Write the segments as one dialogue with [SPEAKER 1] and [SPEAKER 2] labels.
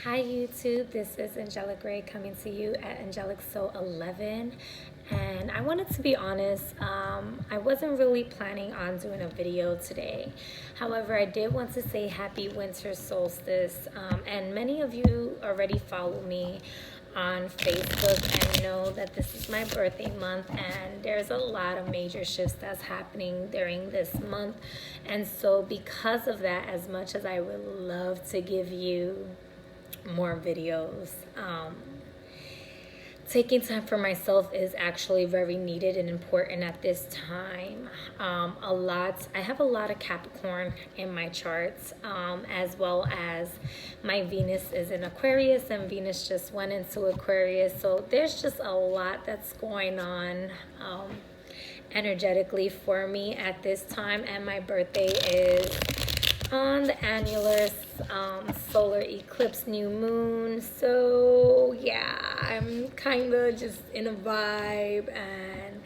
[SPEAKER 1] Hi YouTube, this is Angelic Ray coming to you at Angelic Soul 11, and I wanted to be honest, I wasn't really planning on doing a video today. However, I did want to say happy Winter Solstice, and many of you already follow me on Facebook and know that this is my birthday month, and there's a lot of major shifts that's happening during this month. And so because of that, as much as I would love to give you more videos, taking time for myself is actually very needed and important at this time. I have a lot of Capricorn in my charts, as well as my Venus is in Aquarius, and Venus just went into Aquarius. So there's just a lot that's going on energetically for me at this time, and my birthday is on the annular solar eclipse new moon. So yeah, I'm kind of just in a vibe, and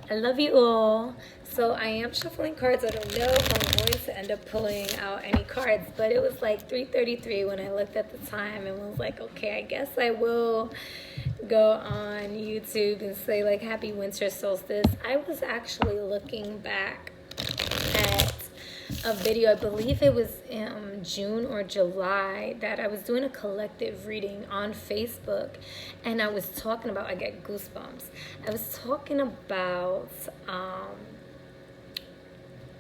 [SPEAKER 1] I love you all. So I am shuffling cards. I don't know if I'm going to end up pulling out any cards, but it was like 3:33 when I looked at the time and was like, okay, I guess I will go on YouTube and say like happy winter solstice. I was actually looking back at a video, I believe it was in June or July, that I was doing a collective reading on Facebook, and I was talking about, I get goosebumps, I was talking about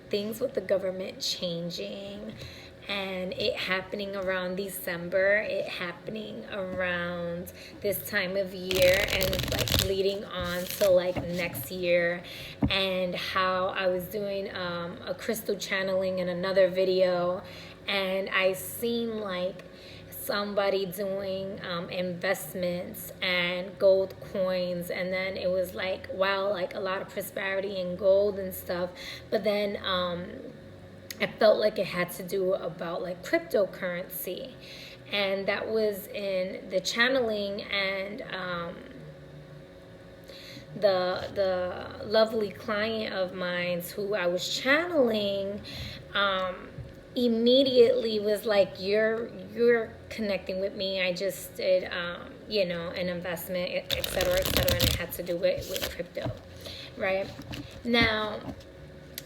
[SPEAKER 1] things with the government changing and it happening around December, it happening around this time of year, and like leading on to like next year, and how I was doing a crystal channeling in another video, and I seen like somebody doing investments and gold coins, and then it was like, wow, like a lot of prosperity in gold and stuff, but then I felt like it had to do about like cryptocurrency, and that was in the channeling, and the lovely client of mine who I was channeling immediately was like, you're connecting with me. I just did an investment, etc., etc., and it had to do with crypto, right? Now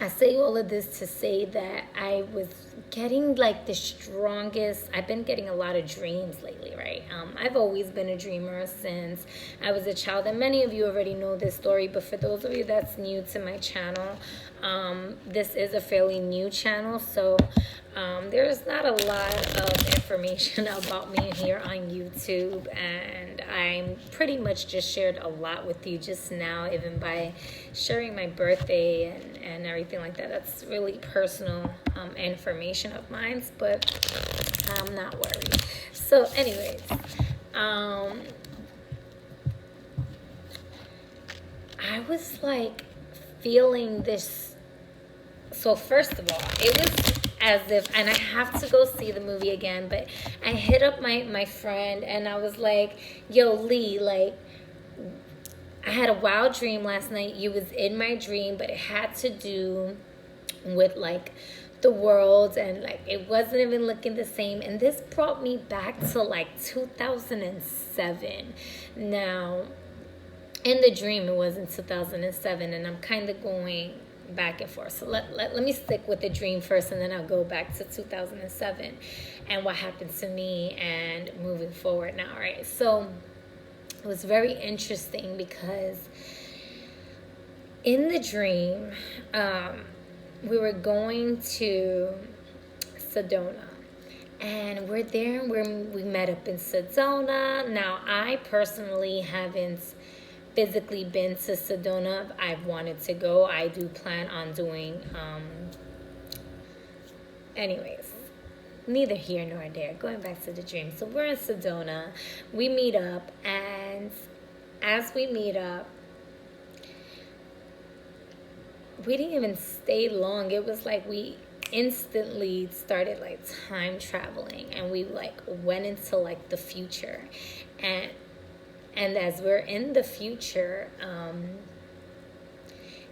[SPEAKER 1] I say all of this to say that I was getting like the strongest, I've been getting a lot of dreams lately, right? I've always been a dreamer since I was a child, and many of you already know this story, but for those of you that's new to my channel, this is a fairly new channel, so there's not a lot of information about me here on YouTube, and I'm pretty much just shared a lot with you just now, even by sharing my birthday and everything like that. That's really personal information of mine, but I'm not worried. So anyways, I was like feeling this. So first of all, it was as if, and I have to go see the movie again, but I hit up my friend and I was like, yo, Lee, like, I had a wild dream last night. You was in my dream, but it had to do with like the world, and like it wasn't even looking the same, and this brought me back to like 2007. Now in the dream it was in 2007, and I'm kind of going back and forth, so let me stick with the dream first, and then I'll go back to 2007 and what happened to me and moving forward now, right? So it was very interesting because in the dream we were going to Sedona, and we're there, and we met up in Sedona. Now I personally haven't physically been to Sedona. I've wanted to go. I do plan on doing anyways, neither here nor there. Going back to the dream, so we're in Sedona, we meet up, and as we meet up, we didn't even stay long. It was like we instantly started like time traveling, and we like went into like the future, and as we're in the future,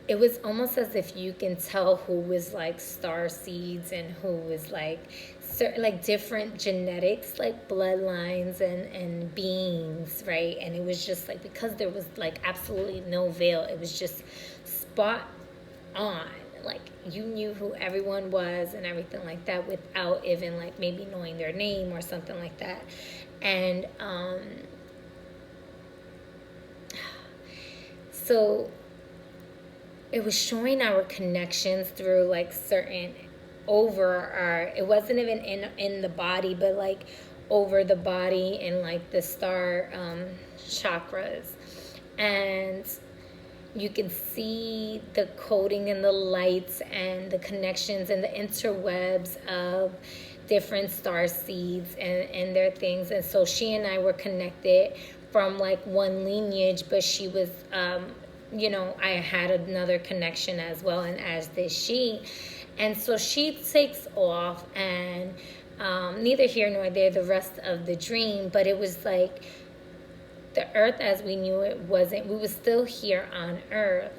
[SPEAKER 1] it was almost as if you can tell who was like star seeds and who was like certain like different genetics, like bloodlines and beings, right? And it was just like, because there was like absolutely no veil, it was just spot on. Like you knew who everyone was and everything like that without even like maybe knowing their name or something like that. And so it was showing our connections through like certain over our, it wasn't even in the body, but like over the body and like the star chakras. And you can see the coding and the lights and the connections and the interwebs of different star seeds and their things. And so she and I were connected from like one lineage, but she was I had another connection as well, and as did she. And so she takes off, and neither here nor there the rest of the dream, but it was like the earth as we knew it wasn't, we were still here on earth,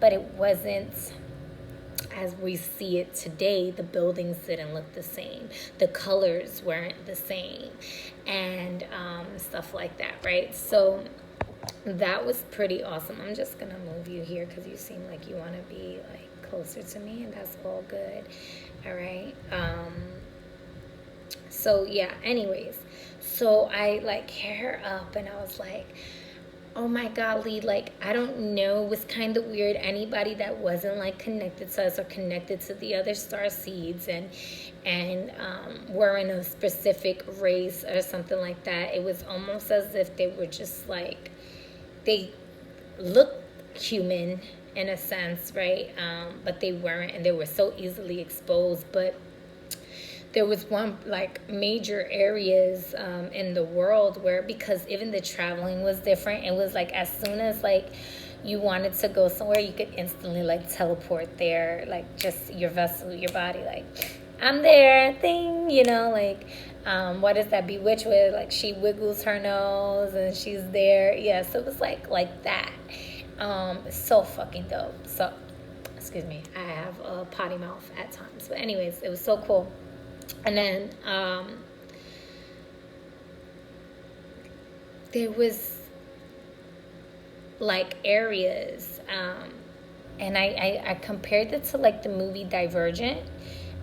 [SPEAKER 1] but it wasn't as we see it today. The buildings didn't look the same, the colors weren't the same, and stuff like that, right? So that was pretty awesome. I'm just gonna move you here because you seem like you want to be like closer to me, and that's all good. All right. So yeah, anyways, so I like hit her up and I was like, oh my golly, like I don't know, it was kind of weird. Anybody that wasn't like connected to us or connected to the other star seeds and were in a specific race or something like that, it was almost as if they were just like, they looked human in a sense, right? But they weren't, and they were so easily exposed. But there was one like major areas in the world where, because even the traveling was different, it was like as soon as like you wanted to go somewhere, you could instantly like teleport there, like just your vessel, your body, like I'm there thing, like what is that Bewitched with, like she wiggles her nose and she's there. So it was like that. So fucking dope. So excuse me, I have a potty mouth at times, but anyways, it was so cool. And then there was like areas, and I compared it to like the movie Divergent.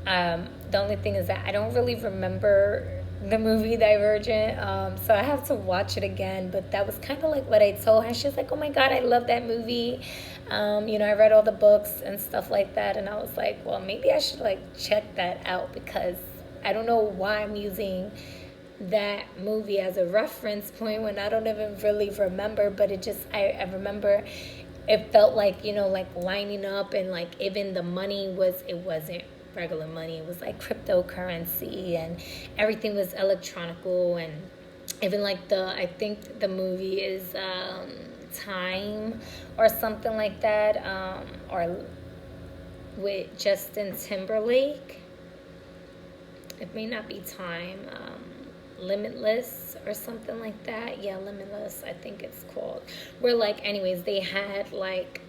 [SPEAKER 1] The only thing is that I don't really remember the movie Divergent, so I have to watch it again. But that was kind of like what I told her. She's like, oh my God, I love that movie. I read all the books and stuff like that, and I was like, well, maybe I should like check that out, because I don't know why I'm using that movie as a reference point when I don't even really remember. But it just, I remember it felt like, like lining up, and like even the money it wasn't regular money, it was like cryptocurrency, and everything was electronical. And even like I think the movie is Time or something like that, or with Justin Timberlake. It may not be Time, Limitless or something like that. Yeah, Limitless, I think it's called. Where like, anyways, they had like,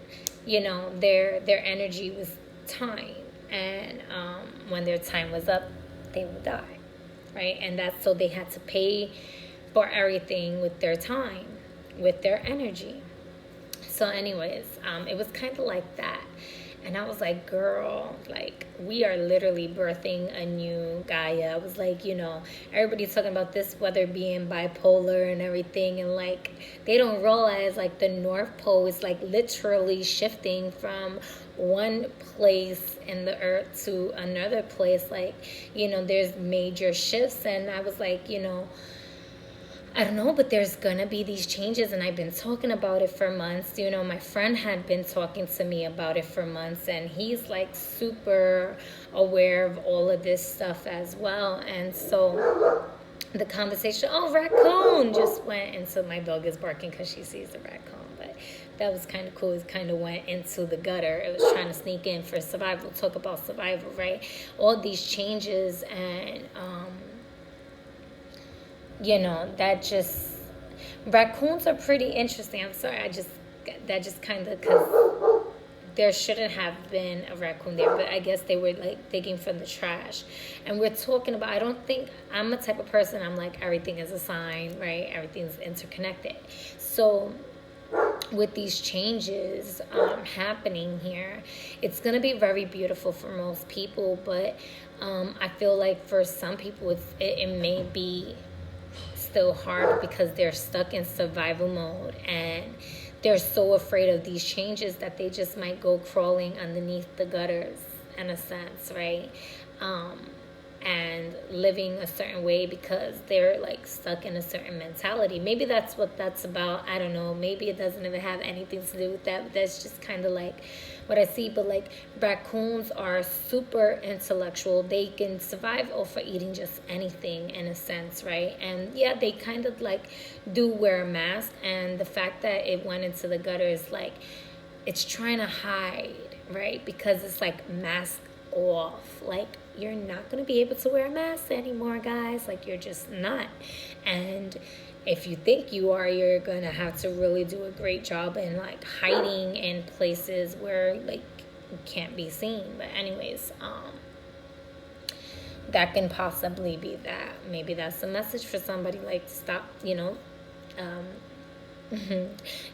[SPEAKER 1] their energy was time, and when their time was up, they would die, right? And that's, so they had to pay for everything with their time, with their energy. So anyways, it was kind of like that. And I was like, girl, like, we are literally birthing a new Gaia. I was like, everybody's talking about this weather being bipolar and everything. And, like, they don't realize, like, the North Pole is, like, literally shifting from one place in the earth to another place. Like, there's major shifts. And I was like, I don't know, but there's gonna be these changes, and I've been talking about it for months. My friend had been talking to me about it for months, and he's like super aware of all of this stuff as well. And so the conversation, oh, raccoon just went into, my dog is barking because she sees the raccoon, but that was kind of cool. It kind of went into the gutter. It was trying to sneak in for survival, talk about survival, right? All these changes, and that just, raccoons are pretty interesting. I'm sorry, that just kind of, because there shouldn't have been a raccoon there, but I guess they were like digging for the trash. And we're talking about, I don't think, I'm a type of person, I'm like, everything is a sign, right? Everything's interconnected. So with these changes happening here, it's going to be very beautiful for most people, but I feel like for some people it may be still hard because they're stuck in survival mode, and they're so afraid of these changes that they just might go crawling underneath the gutters in a sense, right? And living a certain way because they're like stuck in a certain mentality. Maybe that's what that's about. I don't know. Maybe it doesn't even have anything to do with that. But that's just kind of like what I see. But like raccoons are super intellectual. They can survive off of eating just anything in a sense, right? And yeah, they kind of like do wear a mask. And the fact that it went into the gutter is like, it's trying to hide, right? Because it's like mask off. Like, you're not going to be able to wear a mask anymore, guys. Like, you're just not. And if you think you are, you're going to have to really do a great job in like hiding in places where like you can't be seen. But anyways, that can possibly be that. Maybe that's a message for somebody, like, stop, you're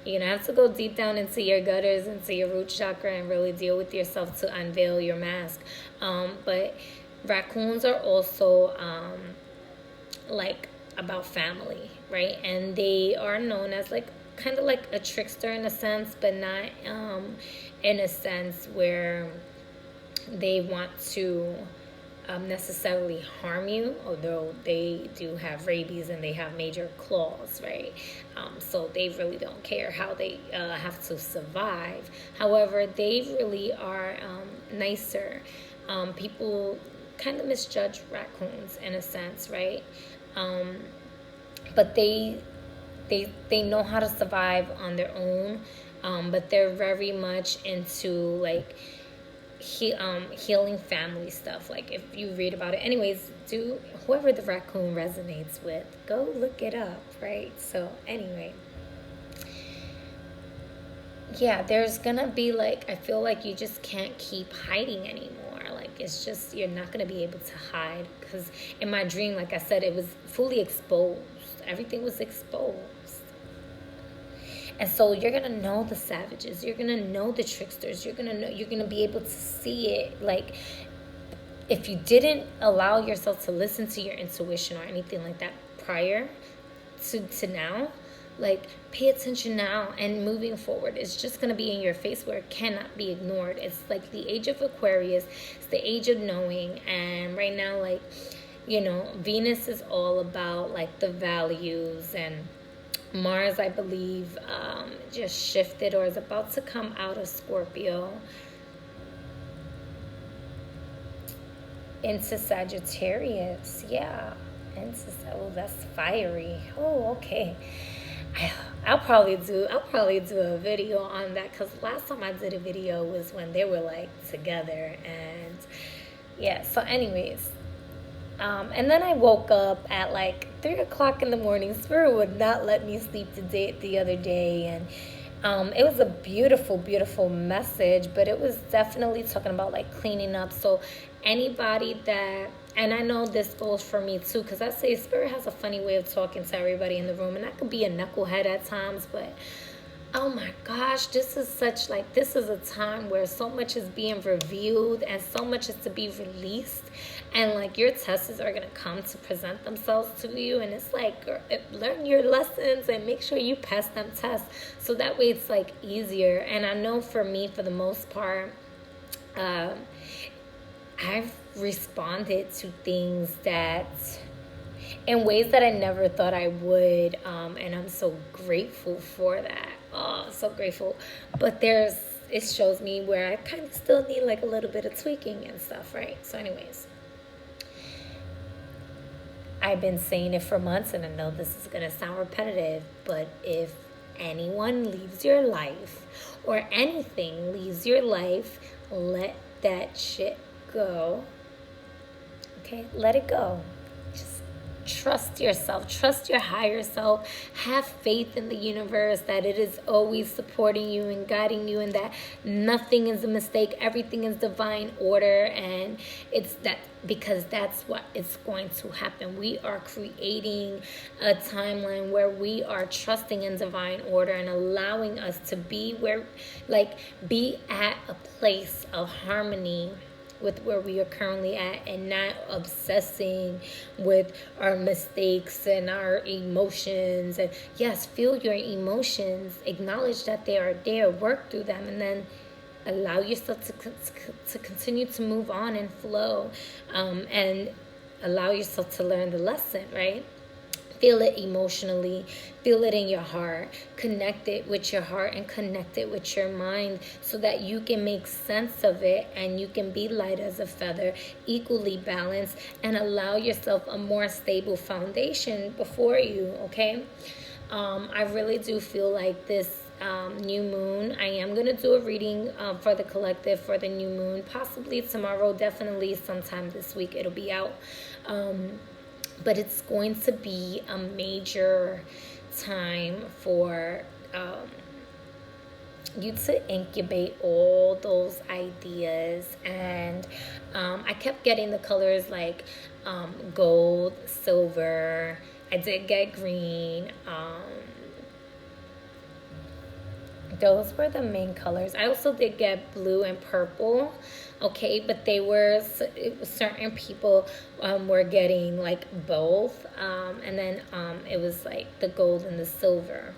[SPEAKER 1] going to have to go deep down into your gutters, into your root chakra, and really deal with yourself to unveil your mask. But raccoons are also like about family, right? And they are known as like kind of like a trickster in a sense, but not in a sense where they want to necessarily harm you, although they do have rabies and they have major claws, right? So they really don't care how they have to survive. However, they really are nicer. People kind of misjudge raccoons in a sense, right? But they know how to survive on their own, but they're very much into like healing family stuff. Like if you read about it, anyways, whoever the raccoon resonates with, go look it up, right? So anyway, yeah, there's gonna be like, I feel like you just can't keep hiding anymore. Like, it's just, you're not gonna be able to hide, because in my dream, like I said, it was fully exposed. Everything was exposed. And so you're gonna know the savages, you're gonna know the tricksters, you're gonna be able to see it. Like, if you didn't allow yourself to listen to your intuition or anything like that prior to now, like, pay attention now, and moving forward, it's just gonna be in your face where it cannot be ignored. It's like the age of Aquarius, it's the age of knowing. And right now, like, Venus is all about like the values, and Mars, I believe, just shifted or is about to come out of Scorpio into Sagittarius. Yeah, that's fiery. Oh, okay. I'll probably do a video on that, because last time I did a video was when they were like together. And yeah, so anyways, and then I woke up at like 3 o'clock in the morning. Spirit would not let me sleep the other day, and it was a beautiful, beautiful message, but it was definitely talking about like cleaning up. So anybody that, and I know this goes for me too, because I say Spirit has a funny way of talking to everybody in the room, and I could be a knucklehead at times, but oh my gosh, this is a time where so much is being revealed and so much is to be released, and like your tests are going to come to present themselves to you, and it's like, learn your lessons and make sure you pass them tests, so that way it's like easier. And I know for me, for the most part, I've responded to things that in ways that I never thought I would, and I'm so grateful for that. Oh, so grateful. But it shows me where I kind of still need like a little bit of tweaking and stuff, right? So anyways, I've been saying it for months, and I know this is going to sound repetitive, but if anyone leaves your life, or anything leaves your life, let that shit go. Okay? Let it go. Just trust yourself, trust your higher self, have faith in the universe that it is always supporting you and guiding you, and that nothing is a mistake, everything is divine order. And it's that, because that's what is going to happen. We are creating a timeline where we are trusting in divine order and allowing us to be be at a place of harmony with where we are currently at, and not obsessing with our mistakes and our emotions. And yes, feel your emotions, acknowledge that they are there, work through them, and then allow yourself to continue to move on and flow, and allow yourself to learn the lesson, right? Feel it emotionally, feel it in your heart, connect it with your heart and connect it with your mind, so that you can make sense of it and you can be light as a feather, equally balanced, and allow yourself a more stable foundation before you, okay? I really do feel like this new moon, I am going to do a reading for the collective for the new moon, possibly tomorrow, definitely sometime this week it'll be out. But it's going to be a major time for you to incubate all those ideas. And I kept getting the colors like gold, silver. I did get green. Those were the main colors. I also did get blue and purple. Okay, but they were, certain people were getting like both, and then it was like the gold and the silver.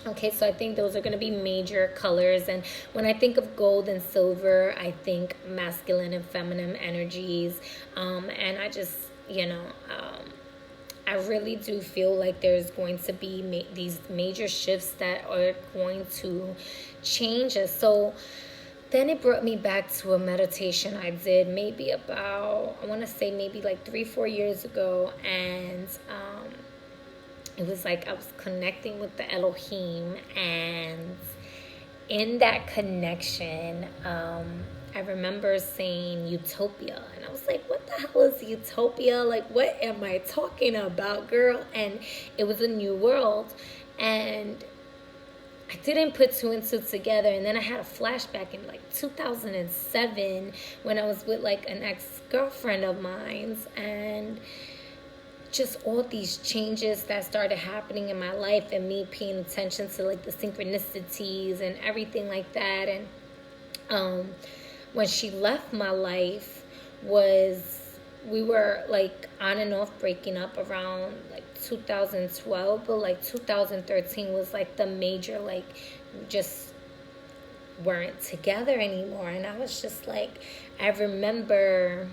[SPEAKER 1] Okay, so I think those are going to be major colors. And when I think of gold and silver, I think masculine and feminine energies, and I just, I really do feel like there's going to be these major shifts that are going to change us. So then it brought me back to a meditation I did maybe about, I want to say maybe like 3-4 years ago. And it was like I was connecting with the Elohim. And in that connection, I remember saying utopia. And I was like, what the hell is utopia? Like, what am I talking about, girl? And it was a new world. And I didn't put two and two together. And then I had a flashback in like 2007 when I was with like an ex-girlfriend of mine's, and just all these changes that started happening in my life, and me paying attention to like the synchronicities and everything like that. And when she left my life, we were like on and off breaking up around like 2012, but like 2013 was like the major, like, we just weren't together anymore. And I was just like, I remember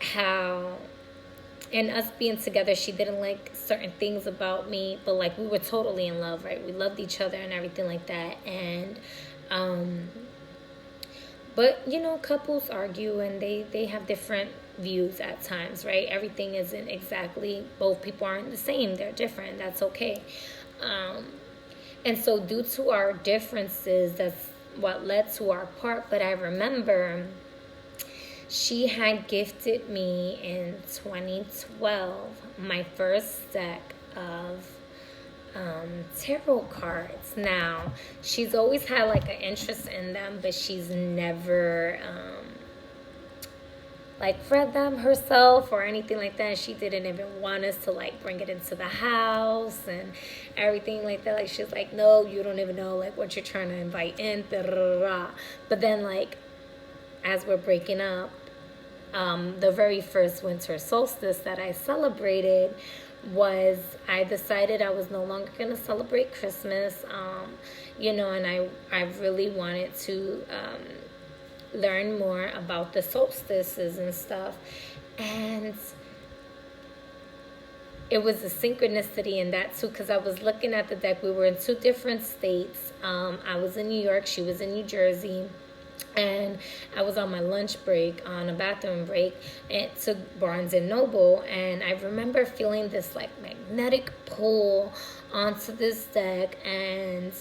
[SPEAKER 1] how, and us being together, she didn't like certain things about me, but like we were totally in love, right? We loved each other and everything like that. And but couples argue, and they have different views at times, right? Everything isn't exactly, both people aren't the same, they're different, that's okay. And so due to our differences, that's what led to our part. But I remember she had gifted me in 2012 my first deck of tarot cards. Now, she's always had like an interest in them, but she's never like read them herself or anything like that. She didn't even want us to like bring it into the house and everything like that. Like, she's like, no, you don't even know like what you're trying to invite in. But then like as we're breaking up, the very first winter solstice that I celebrated was, I decided I was no longer going to celebrate Christmas, and I really wanted to learn more about the solstices and stuff. And it was a synchronicity in that too, because I was looking at the deck. We were in two different states. I was in New York, she was in New Jersey. And I was on my lunch break, on a bathroom break, to Barnes and Noble. And I remember feeling this like magnetic pull onto this deck. And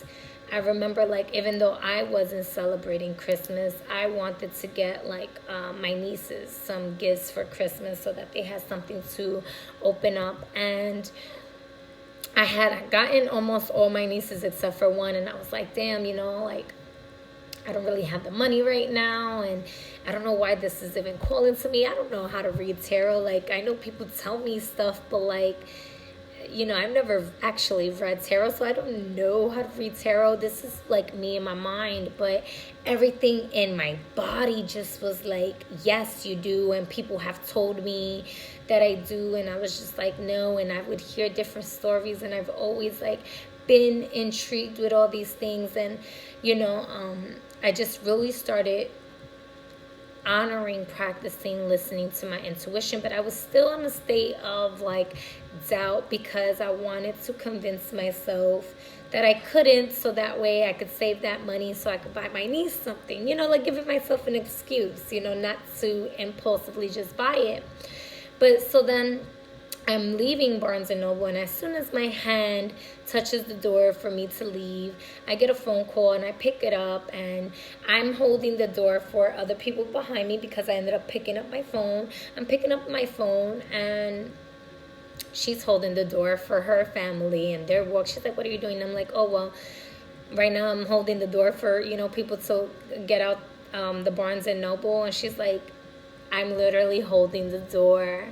[SPEAKER 1] I remember, like, even though I wasn't celebrating Christmas, I wanted to get, like, my nieces some gifts for Christmas so that they had something to open up. And I had gotten almost all my nieces except for one, and I was like, damn, like, I don't really have the money right now, and I don't know why this is even calling to me. I don't know how to read tarot. Like, I know people tell me stuff, but, like, I've never actually read tarot, so I don't know how to read tarot. This is like me in my mind, but everything in my body just was like, yes, you do. And people have told me that I do, and I was just like, no. And I would hear different stories, and I've always, like, been intrigued with all these things. And I just really started honoring, practicing, listening to my intuition, but I was still in a state of, like, doubt, because I wanted to convince myself that I couldn't, so that way I could save that money so I could buy my niece something, like, giving myself an excuse, not to impulsively just buy it. But so then I'm leaving Barnes & Noble, and as soon as my hand touches the door for me to leave, I get a phone call, and I pick it up, and I'm holding the door for other people behind me because I ended up picking up my phone. I'm picking up my phone, and she's holding the door for her family, and they're walking. She's like, what are you doing? And I'm like, oh, well, right now I'm holding the door for, people to get out the Barnes & Noble. And she's like, I'm literally holding the door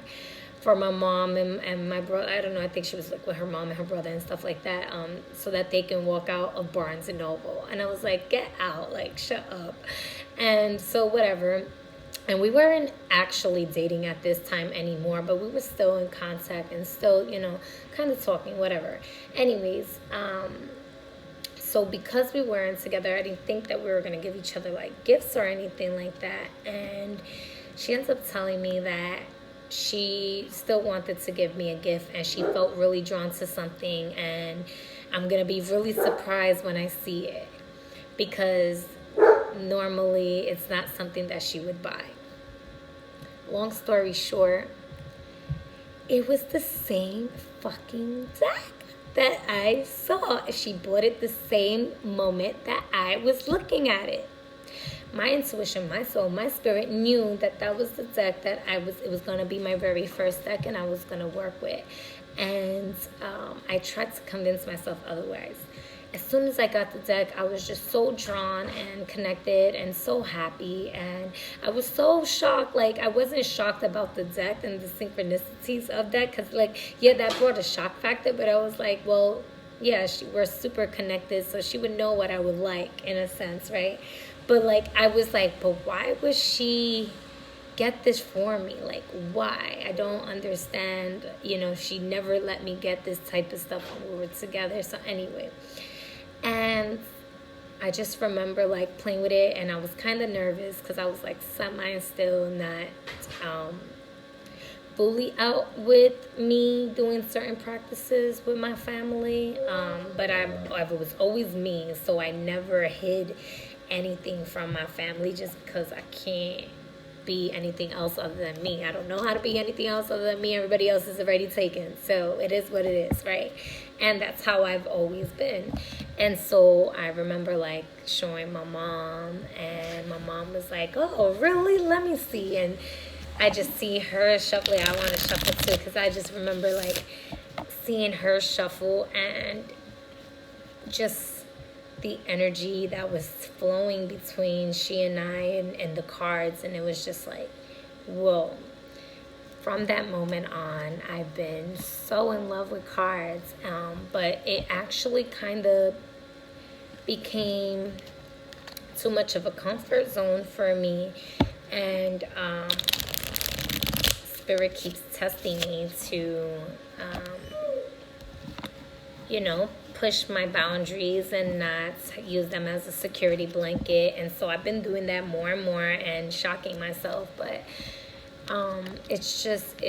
[SPEAKER 1] for my mom and my brother. I don't know, I think she was like with her mom and her brother and stuff like that, so that they can walk out of Barnes & Noble. And I was like, get out, like, shut up. And so whatever. And we weren't actually dating at this time anymore, but we were still in contact and still, kind of talking, whatever. Anyways, so because we weren't together, I didn't think that we were going to give each other, like, gifts or anything like that. And she ends up telling me that she still wanted to give me a gift, and she felt really drawn to something, and I'm going to be really surprised when I see it, because normally it's not something that she would buy. Long story short, it was the same fucking deck that I saw. She bought it the same moment that I was looking at it. My intuition, my soul, my spirit knew that that was the deck that it was going to be my very first deck, and I was going to work with. And I tried to convince myself otherwise. As soon as I got the deck, I was just so drawn and connected and so happy. And I was so shocked. Like, I wasn't shocked about the deck and the synchronicities of that, because, like, yeah, that brought a shock factor. But I was like, well, yeah, we're super connected, so she would know what I would like, in a sense, right? But, like, I was like, but why would she get this for me? Like, why? I don't understand. She never let me get this type of stuff when we were together. So anyway, and I just remember, like, playing with it, and I was kind of nervous because I was, like, still not fully out with me doing certain practices with my family. But I was always me, so I never hid anything from my family, just because I can't be anything else other than me. I don't know how to be anything else other than me. Everybody else is already taken, so it is what it is, right? And that's how I've always been. And so I remember, like, showing my mom, and my mom was like, oh, really? Let me see. And I just see her shuffling. I want to shuffle too, because I just remember, like, seeing her shuffle, and just the energy that was flowing between she and I and the cards. And it was just like, whoa. From that moment on, I've been so in love with cards. But it actually kind of became too much of a comfort zone for me. And Spirit keeps testing me to, push my boundaries and not use them as a security blanket. And so I've been doing that more and more and shocking myself. But it's just,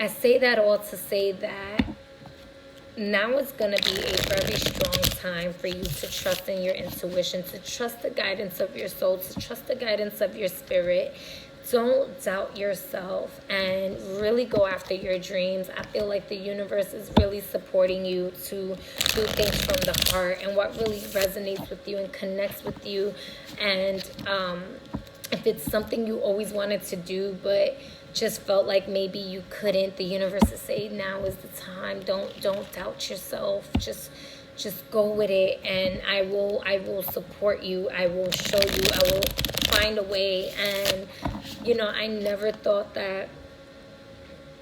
[SPEAKER 1] I say that all to say that now it's going to be a very strong time for you to trust in your intuition, to trust the guidance of your soul, to trust the guidance of your spirit, don't doubt yourself and really go after your dreams. I feel like the universe is really supporting you to do things from the heart and what really resonates with you and connects with you. And if it's something you always wanted to do but just felt like maybe you couldn't, the universe is saying now is the time. Don't doubt yourself. Just go with it, and I will support you. I will show you. I will find a way. And I never thought that.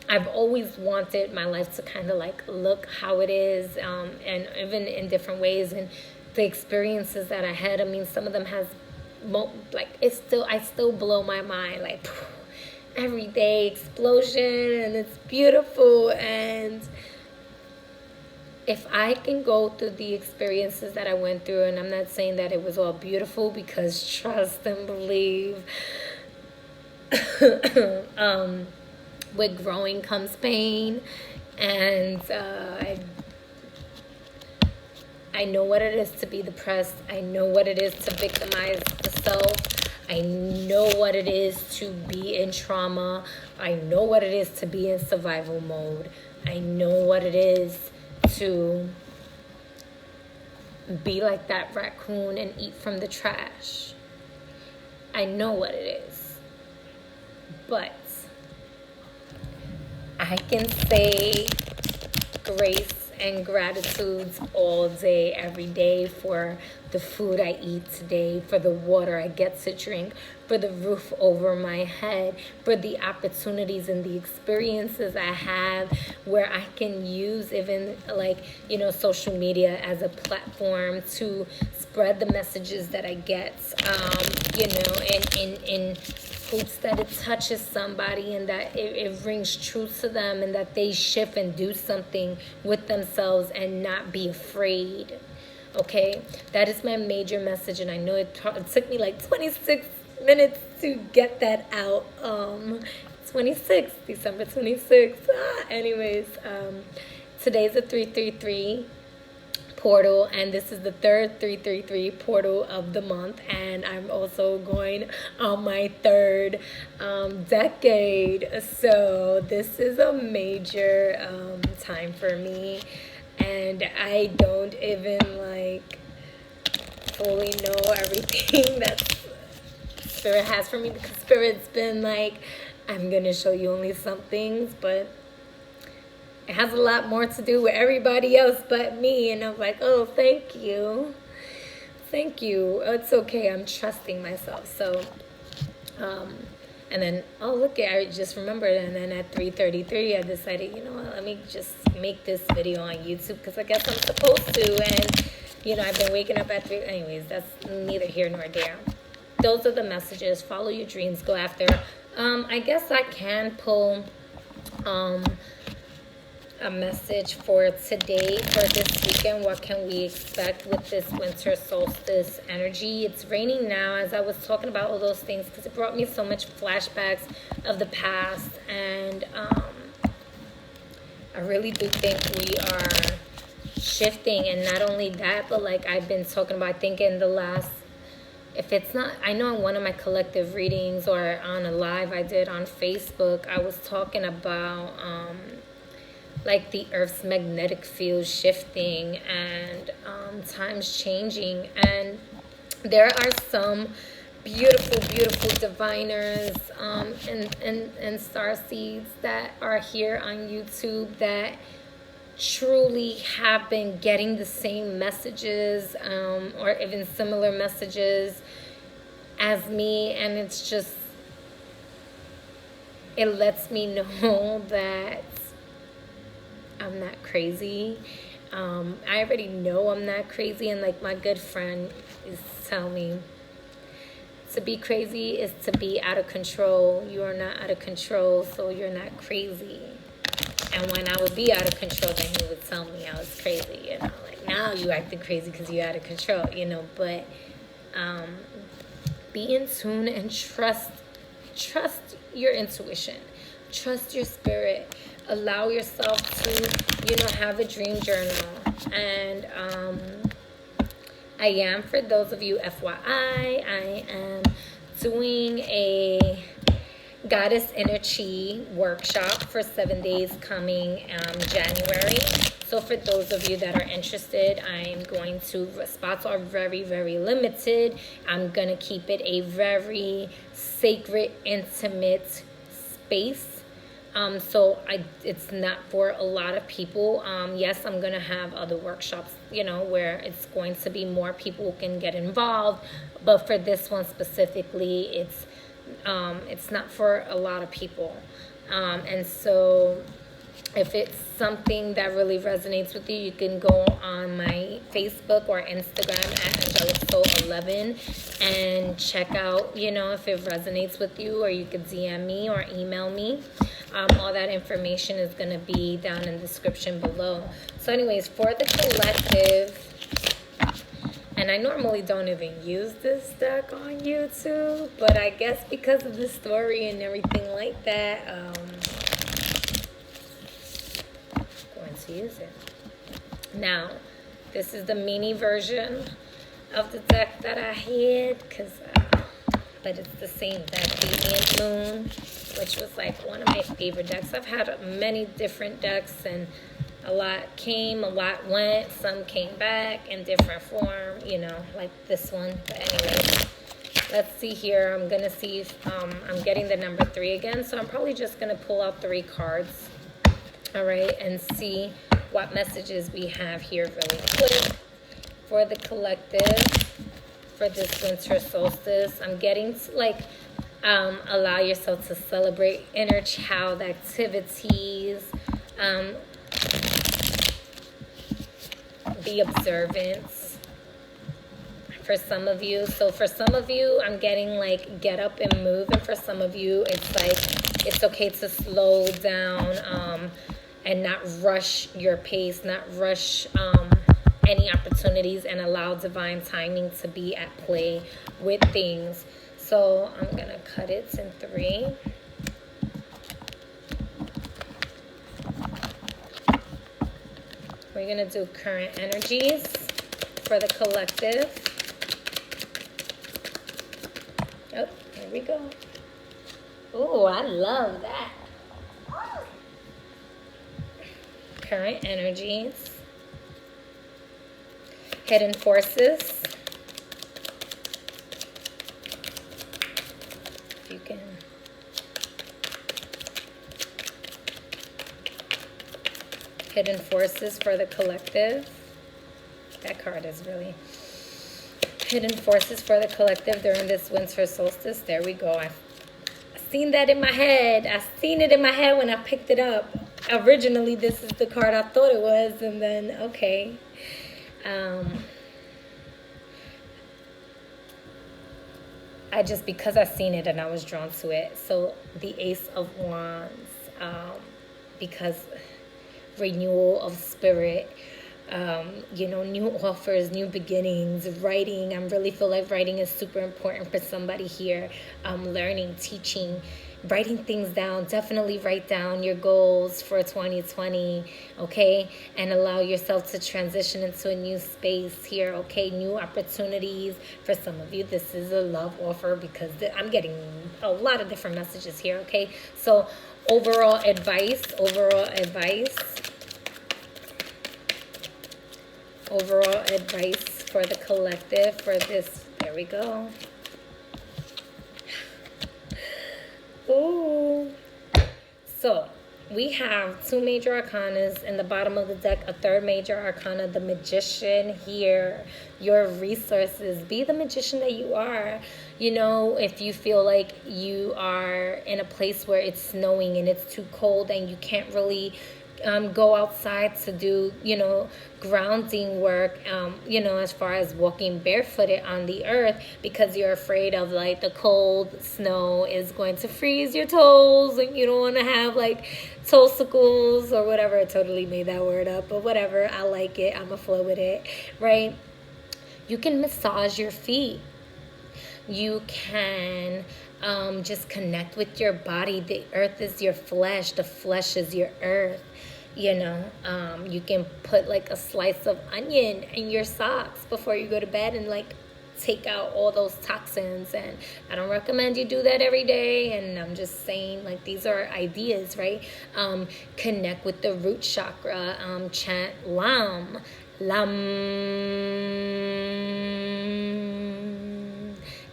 [SPEAKER 1] I've always wanted my life to kind of like look how it is, and even in different ways. And the experiences that I had, I mean, some of them has like I still blow my mind, like everyday explosion, and it's beautiful. And if I can go through the experiences that I went through, and I'm not saying that it was all beautiful, because trust and believe, with growing comes pain. And I know what it is to be depressed. I know what it is to victimize the self. I know what it is to be in trauma. I know what it is to be in survival mode. I know what it is to be like that raccoon and eat from the trash. I know what it is. But I can say grace and gratitudes all day, every day, for the food I eat today, for the water I get to drink, for the roof over my head, for the opportunities and the experiences I have, where I can use even social media as a platform to spread the messages that I get, in hopes that it touches somebody and that it rings true to them, and that they shift and do something with themselves and not be afraid. Okay, that is my major message, and I know it took me like 26 minutes to get that out. December 26th. Anyways, today's a 333 portal, and this is the third 333 portal of the month, and I'm also going on my third decade. So this is a major time for me. And I don't even fully know everything that Spirit has for me, because Spirit's been like, I'm going to show you only some things, but it has a lot more to do with everybody else but me. And I'm like, oh, thank you. Thank you. It's okay. I'm trusting myself. So, and then, I just remembered. And then at 3:33, I decided, you know what, let me just make this video on YouTube, because I guess I'm supposed to. And, I've been waking up at 3. Anyways, that's neither here nor there. Those are the messages. Follow your dreams. Go after. I guess I can pull a message for today, for this weekend. What can we expect with this winter solstice energy? It's raining now, as I was talking about all those things, because it brought me so much flashbacks of the past. And I really do think we are shifting. And not only that, but I've been talking about, I think in the last, if it's not, I know in one of my collective readings or on a live I did on Facebook, I was talking about the Earth's magnetic field shifting and times changing. And there are some beautiful, beautiful diviners and star seeds that are here on YouTube that truly have been getting the same messages or even similar messages as me. And it's just, it lets me know that I'm not crazy. I already know I'm not crazy. And my good friend is telling me, to be crazy is to be out of control. You are not out of control, so you're not crazy. And when I would be out of control, then he would tell me I was crazy. Now you acting crazy because you're out of control, But be in tune and trust your intuition. Trust your spirit. Allow yourself to, have a dream journal. And I am, for those of you, FYI, I am doing a Goddess Energy workshop for 7 days coming January. So for those of you that are interested, I'm going to, spots are very, very limited. I'm going to keep it a very sacred, intimate space. So it's not for a lot of people. Yes, I'm going to have other workshops, where it's going to be more people who can get involved. But for this one specifically, it's not for a lot of people. And so if it's something that really resonates with you, you can go on my Facebook or Instagram at AngelicSoul11 and check out, if it resonates with you, or you could DM me or email me. All that information is going to be down in the description below. So anyways, for the collective, and I normally don't even use this deck on YouTube, but I guess because of the story and everything like that, to use it. Now, this is the mini version of the deck that I had, but it's the same deck, Radiant Moon, which was like one of my favorite decks. I've had many different decks, and a lot came, a lot went, some came back in different form, like this one. But anyway, let's see here. I'm gonna see if I'm getting the number 3 again, so I'm probably just gonna pull out 3 cards. All right, and see what messages we have here really quick for the collective for this winter solstice. I'm getting to, allow yourself to celebrate inner child activities, be observant for some of you. So for some of you, I'm getting get up and move, and for some of you, it's okay to slow down, and not rush your pace, not rush any opportunities, and allow divine timing to be at play with things. So I'm going to cut it in 3. We're going to do current energies for the collective. Oh, here we go. Oh, I love that. Current energies, hidden forces. If you can, hidden forces for the collective. That card is really hidden forces for the collective during this winter solstice. There we go. I've seen that in my head. I seen it in my head when I picked it up. Originally, this is the card I thought it was, and then, okay. Because I seen it and I was drawn to it. So, the Ace of Wands, because renewal of spirit, new offers, new beginnings, writing. I really feel like writing is super important for somebody here. Learning, teaching, writing things down. Definitely write down your goals for 2020, okay? And allow yourself to transition into a new space here, okay? New opportunities. For some of you, this is a love offer, because I'm getting a lot of different messages here, okay? So overall advice for the collective for this. There we go. Ooh. So we have 2 major arcanas in the bottom of the deck, a 3rd major arcana, the Magician here. Your resources. Be the magician that you are. If you feel like you are in a place where it's snowing and it's too cold and you can't really go outside to do, grounding work, as far as walking barefooted on the earth, because you're afraid of the cold snow is going to freeze your toes, and you don't want to have toesicles or whatever. I totally made that word up, but whatever. I like it. I'm a flow with it, right? You can massage your feet. You can just connect with your body. The earth is your flesh. The flesh is your earth. You can put a slice of onion in your socks before you go to bed, and take out all those toxins. And I don't recommend you do that every day, and I'm just saying, like, these are ideas, right? Connect with the root chakra. Chant lam, lam.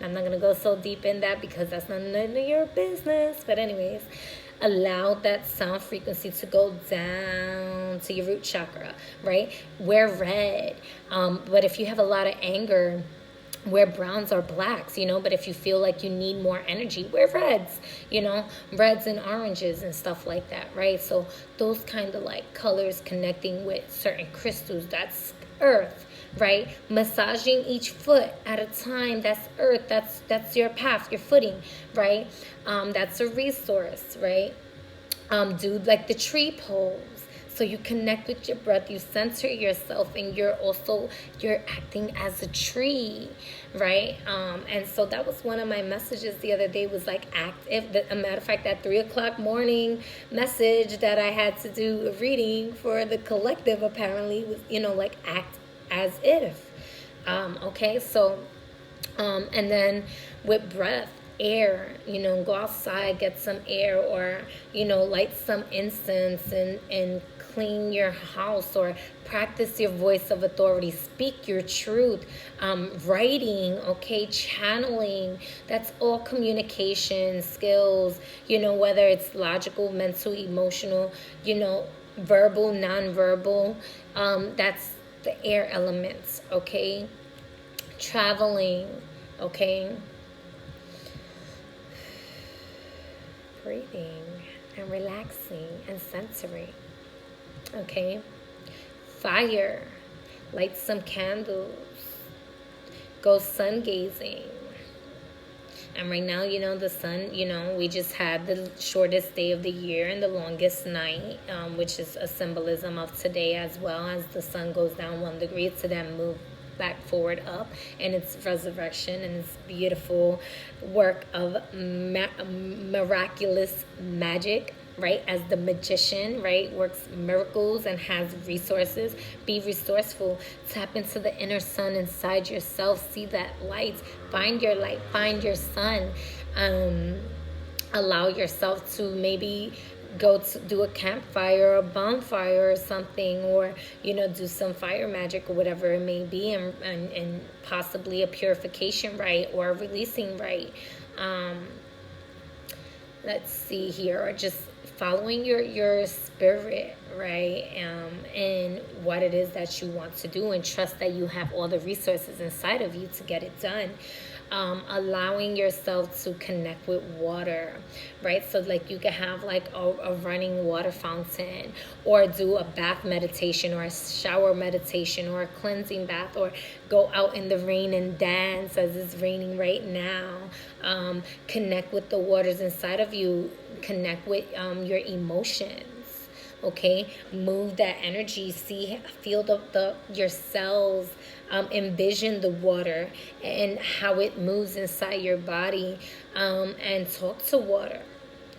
[SPEAKER 1] I'm not gonna go so deep in that because that's none of your business, but anyways, allow that sound frequency to go down to your root chakra, right? Wear red. But if you have a lot of anger, wear browns or blacks, but if you feel like you need more energy, wear reds, reds and oranges and stuff like that, right? So those kind of like colors connecting with certain crystals, that's earth, right? Massaging each foot at a time, that's earth, that's your path, your footing, right? That's a resource, right? Do like the tree pose. So you connect with your breath, you center yourself, and you're acting as a tree, right? And so that was one of my messages the other day, was like active. A matter of fact, that 3:00 morning message that I had to do a reading for the collective apparently was, like act as if. Okay, so, and then with breath, air, go outside, get some air, or, light some incense and clean your house, or practice your voice of authority, speak your truth, writing, okay, channeling, that's all communication skills, whether it's logical, mental, emotional, verbal, non-verbal, that's the air elements, okay? Traveling, okay? Breathing and relaxing and centering, okay? Fire, light some candles, go sun gazing. And right now, the sun, we just had the shortest day of the year and the longest night, which is a symbolism of today, as well as the sun goes down 1 degree to then move back forward up, and it's resurrection, and it's beautiful work of miraculous magic, right? As the magician, right, works miracles and has resources. Be resourceful. Tap into the inner sun inside yourself. See that light. Find your light. Find your sun. Allow yourself to maybe go to do a campfire or a bonfire or something, or do some fire magic or whatever it may be, and possibly a purification rite or a releasing rite. Let's see here, or just following your spirit, right? And what it is that you want to do, and trust that you have all the resources inside of you to get it done. Allowing yourself to connect with water, right? So like you can have like a running water fountain, or do a bath meditation, or a shower meditation, or a cleansing bath, or go out in the rain and dance as it's raining right now. Connect with the waters inside of you. Connect with your emotions. Okay, move that energy. Feel your cells. Envision the water and how it moves inside your body, and talk to water.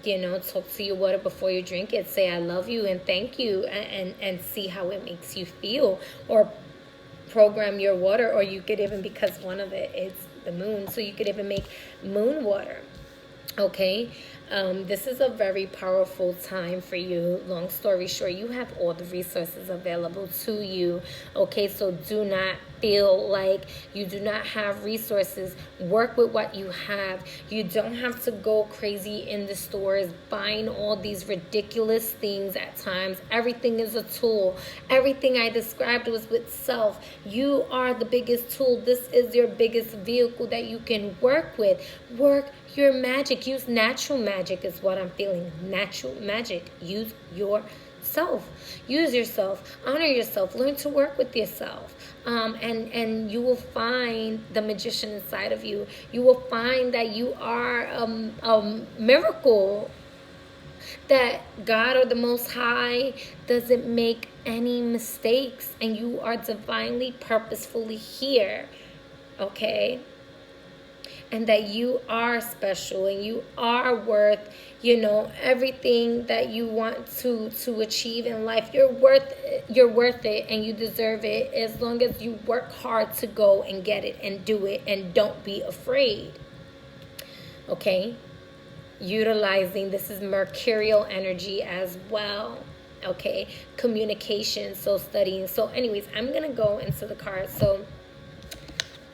[SPEAKER 1] Talk to your water before you drink it. Say I love you and thank you, and see how it makes you feel. Or program your water, or you could even, because one of it is the moon, so you could even make moon water. Okay, this is a very powerful time for you. Long story short, you have all the resources available to you. Okay, so do not feel like you do not have resources. Work with what you have. You don't have to go crazy in the stores buying all these ridiculous things at times. Everything is a tool. Everything I described was with self. You are the biggest tool. This is your biggest vehicle that you can work with. Work your magic. Use natural magic is what I'm feeling. Natural magic. Use yourself. Use yourself. Honor yourself. Learn to work with yourself. And you will find the magician inside of you. You will find that you are a miracle. That God, or the Most High, doesn't make any mistakes, and you are divinely, purposefully here. Okay? and that you are special and you are worth, everything that you want to achieve in life. You're worth it, and you deserve it, as long as you work hard to go and get it and do it, and don't be afraid. Okay? Utilizing, this is mercurial energy as well. Okay? Communication, so studying. So anyways, I'm gonna go into the cards. So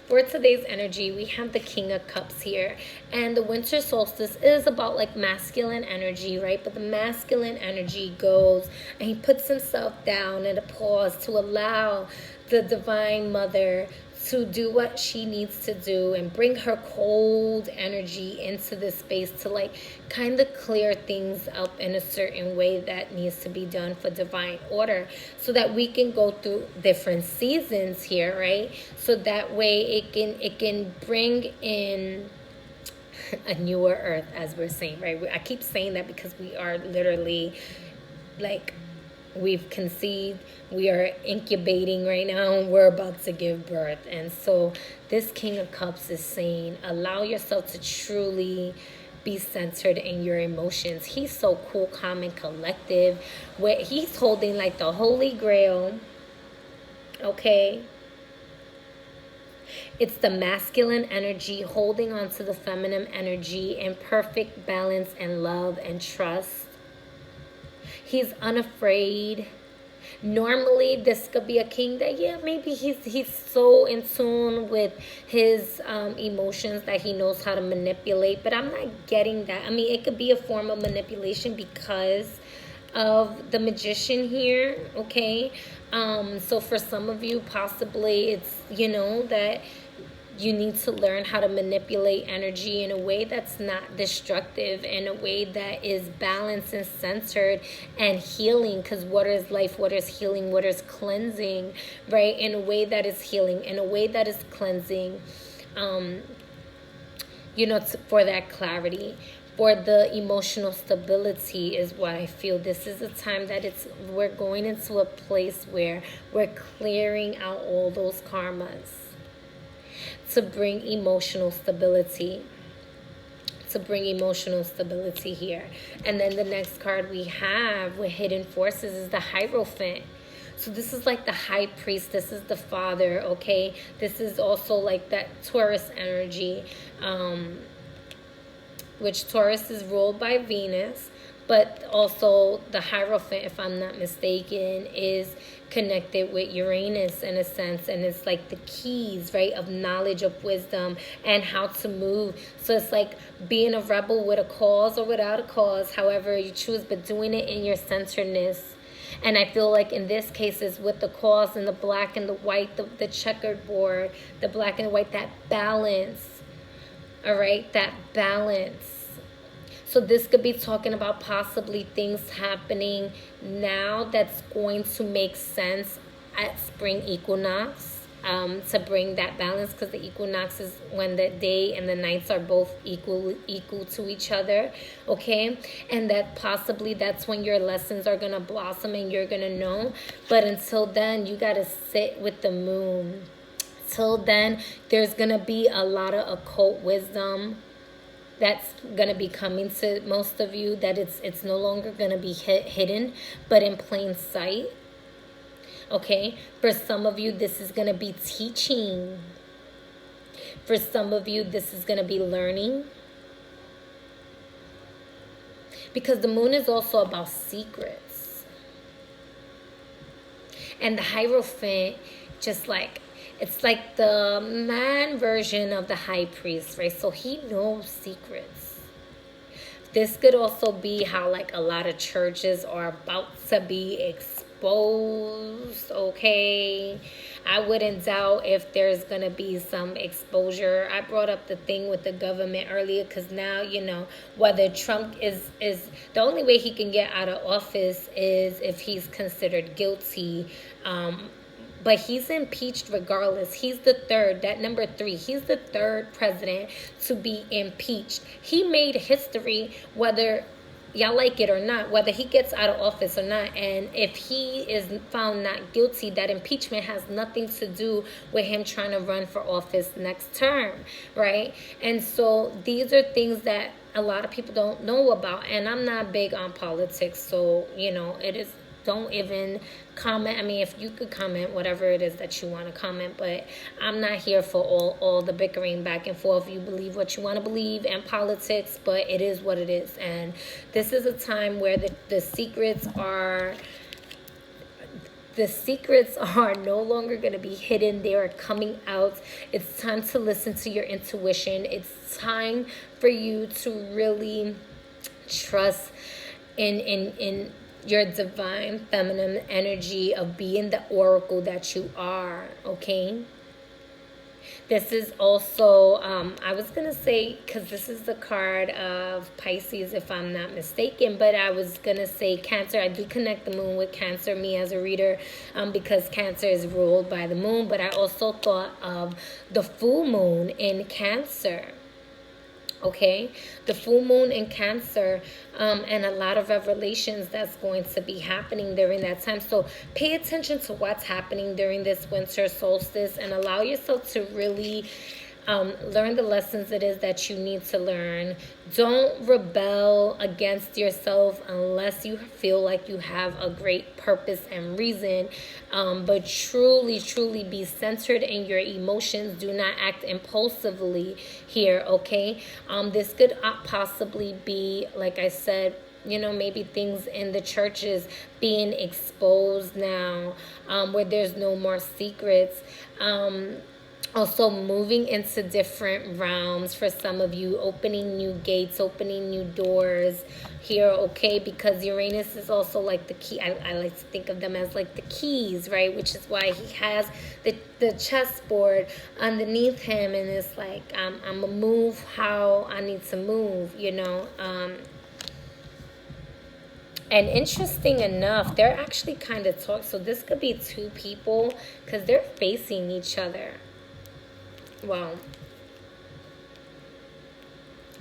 [SPEAKER 1] for today's energy, we have the King of Cups here. And the Winter Solstice is about like masculine energy, right? But the masculine energy goes and he puts himself down at a pause to allow the Divine Mother to do what she needs to do and bring her cold energy into this space to like kind of clear things up in a certain way that needs to be done for divine order, so that we can go through different seasons here, right? So that way it can bring in a newer earth, as we're saying, right? I keep saying that because we are literally like, we've conceived, we are incubating right now, and we're about to give birth. And so this King of Cups is saying, allow yourself to truly be centered in your emotions. He's so cool, calm, and collective. Where he's holding like the Holy Grail. Okay? It's the masculine energy holding on to the feminine energy in perfect balance and love and trust. He's unafraid. Normally, this could be a king that, maybe he's so in tune with his emotions that he knows how to manipulate. But I'm not getting that. I mean, it could be a form of manipulation because of the Magician here, okay? So for some of you, possibly it's, that you need to learn how to manipulate energy in a way that's not destructive, in a way that is balanced and centered and healing. Because what is life? What is healing? What is cleansing? Right? In a way that is healing, in a way that is cleansing, for that clarity. For the emotional stability is what I feel. This is a time that we're going into a place where we're clearing out all those karmas, to bring emotional stability. Here. And then the next card we have with hidden forces is the Hierophant. So this is like the high priest. This is the father, okay? This is also like that Taurus energy, which Taurus is ruled by Venus. But also the Hierophant, if I'm not mistaken, is connected with Uranus in a sense. And it's like the keys, right, of knowledge, of wisdom, and how to move. So it's like being a rebel with a cause or without a cause, however you choose, but doing it in your centeredness. And I feel like in this case is with the cause and the black and the white, the checkered board, the black and the white, that balance. All right, that balance. So this could be talking about possibly things happening now that's going to make sense at spring equinox, to bring that balance, because the equinox is when the day and the nights are both equal to each other, okay? And that possibly that's when your lessons are going to blossom and you're going to know. But until then, you got to sit with the moon. Till then, there's going to be a lot of occult wisdom that's going to be coming to most of you, that it's no longer going to be hidden, but in plain sight. Okay? For some of you, this is going to be teaching. For some of you, this is going to be learning. Because the moon is also about secrets. And the Hierophant, just like, it's like the man version of the high priest, right? So he knows secrets. This could also be how like a lot of churches are about to be exposed, okay? I wouldn't doubt if there's going to be some exposure. I brought up the thing with the government earlier because now, whether Trump is the only way he can get out of office is if he's considered guilty, but he's impeached regardless. He's the third, that number 3. He's the third president to be impeached. He made history, whether y'all like it or not, whether he gets out of office or not. And if he is found not guilty, that impeachment has nothing to do with him trying to run for office next term, right? And so these are things that a lot of people don't know about. And I'm not big on politics, so, you know, it is, don't even comment. I mean, if you could comment whatever it is that you want to comment, but I'm not here for all the bickering back and forth. You believe what you want to believe in politics, but it is what it is. And this is a time where the secrets are no longer going to be hidden. They are coming out. It's time to listen to your intuition. It's time for you to really trust in your divine feminine energy of being the oracle that you are, okay? This is also, I was going to say, because this is the card of Pisces, if I'm not mistaken, but I was going to say Cancer. I do connect the moon with Cancer, me as a reader, because Cancer is ruled by the moon. But I also thought of the full moon in Cancer. Okay, the full moon in Cancer, and a lot of revelations that's going to be happening during that time. So pay attention to what's happening during this winter solstice and allow yourself to really learn the lessons it is that you need to learn. Don't rebel against yourself unless you feel like you have a great purpose and reason. But truly be centered in your emotions. Do not act impulsively here, okay? This could possibly be, like I said, you know, maybe things in the churches being exposed now, where there's no more secrets. Also moving into different realms for some of you, opening new gates, opening new doors here, okay? Because Uranus is also like the key. I like to think of them as like the keys, right? Which is why he has the chessboard underneath him, and it's like, I'm going to move how I need to move, you know? And interesting enough, they're actually kind of talk. So this could be two people because they're facing each other. Well,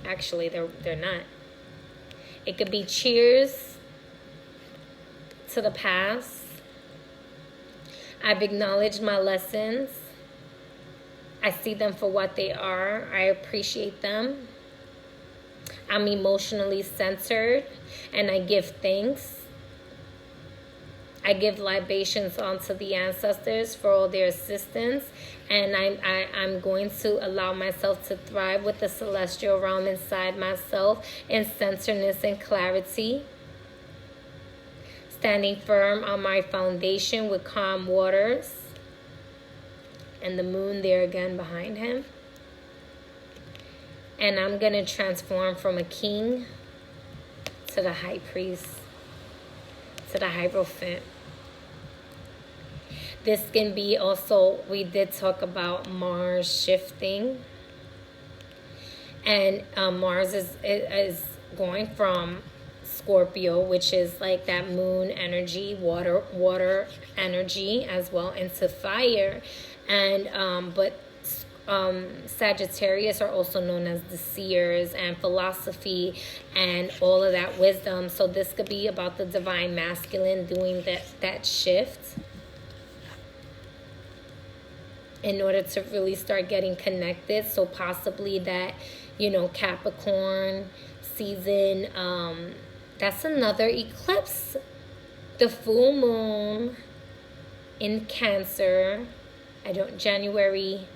[SPEAKER 1] actually, they're not. It could be cheers to the past. I've acknowledged my lessons. I see them for what they are. I appreciate them. I'm emotionally centered, and I give thanks. I give libations onto the ancestors for all their assistance, and I'm going to allow myself to thrive with the celestial realm inside myself in centeredness and clarity. Standing firm on my foundation with calm waters, and the moon there again behind him. And I'm going to transform from a king to the high priest, to the Hierophant. This can be also, we did talk about Mars shifting. And Mars is going from Scorpio, which is like that moon energy, water energy as well, into fire. And but Sagittarius are also known as the seers and philosophy and all of that wisdom. So this could be about the divine masculine doing that shift in order to really start getting connected. So possibly that, you know, Capricorn season, that's another eclipse. The full moon in Cancer, January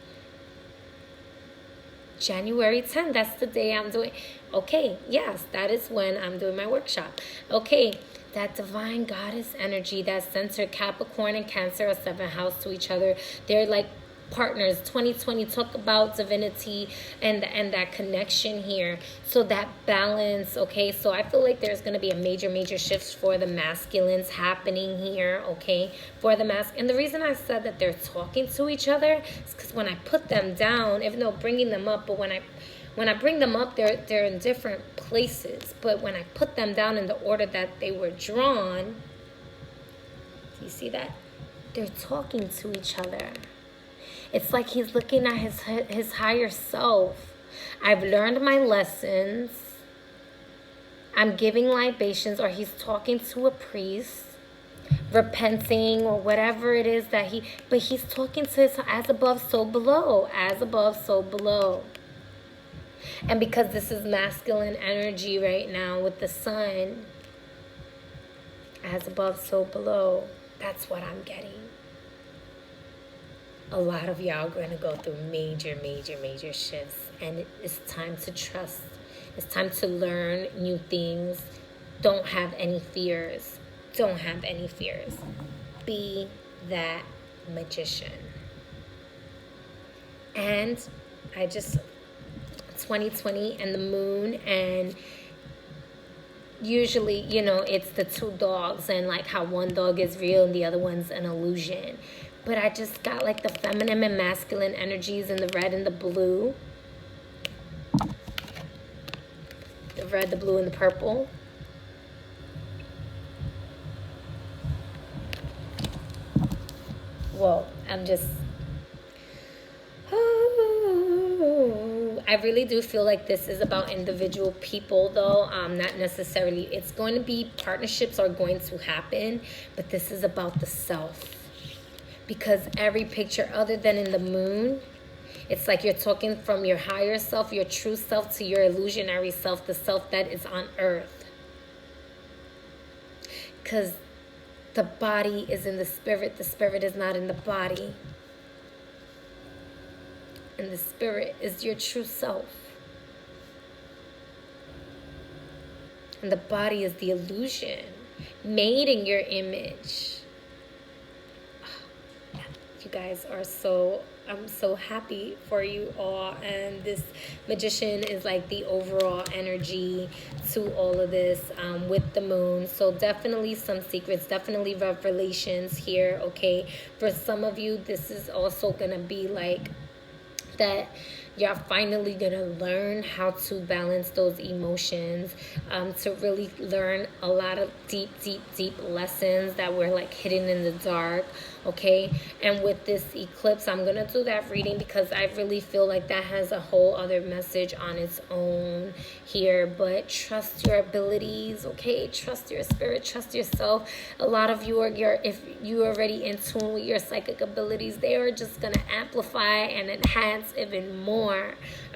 [SPEAKER 1] 10th, that's the day I'm doing. Okay, yes, that is when I'm doing my workshop. Okay, that divine goddess energy, that centered Capricorn and Cancer are 7th house to each other. They're like partners. 2020 talk about divinity and that connection here. So that balance, okay? So I feel like there's going to be a major shift for the masculines happening here, okay? For the and the reason I said that they're talking to each other is because when I put them down, even though bringing them up, but when I bring them up, they're in different places. But when I put them down in the order that they were drawn, do you see that? They're talking to each other. It's like he's looking at his higher self. I've learned my lessons. I'm giving libations, or he's talking to a priest, repenting, or whatever it is that but he's talking to his as above, so below, as above, so below. And because this is masculine energy right now with the sun, as above, so below, that's what I'm getting. A lot of y'all are going to go through major, major, major shifts. And it's time to trust. It's time to learn new things. Don't have any fears. Don't have any fears. Be that magician. And 2020 and the moon, and usually, it's the two dogs, and like how one dog is real and the other one's an illusion. But I just got like the feminine and masculine energies in the red and the blue. The red, the blue, and the purple. Well, I really do feel like this is about individual people, though. Not necessarily. It's going to be, partnerships are going to happen, but this is about the self. Because every picture, other than in the moon, it's like you're talking from your higher self, your true self, to your illusionary self, the self that is on earth. Because the body is in the spirit is not in the body. And the spirit is your true self. And the body is the illusion made in your image. You guys are I'm so happy for you all. And this magician is like the overall energy to all of this with the moon. So definitely some secrets, definitely revelations here, okay? For some of you, this is also going to be like that you're finally going to learn how to balance those emotions, to really learn a lot of deep, deep, deep lessons that were like hidden in the dark, okay? And with this eclipse, I'm going to do that reading because I really feel like that has a whole other message on its own here. But trust your abilities, okay? Trust your spirit, trust yourself. A lot of you if you're already in tune with your psychic abilities, they are just going to amplify and enhance even more.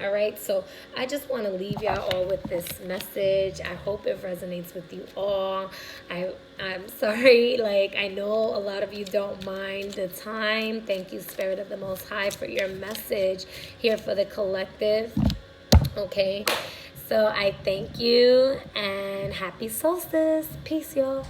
[SPEAKER 1] All right, so I just want to leave y'all all with this message. I hope it resonates with you all. I'm sorry, like, I know a lot of you don't mind the time. Thank you, Spirit of the Most High, for your message here for the collective. Okay, so I thank you, and happy solstice. Peace, y'all.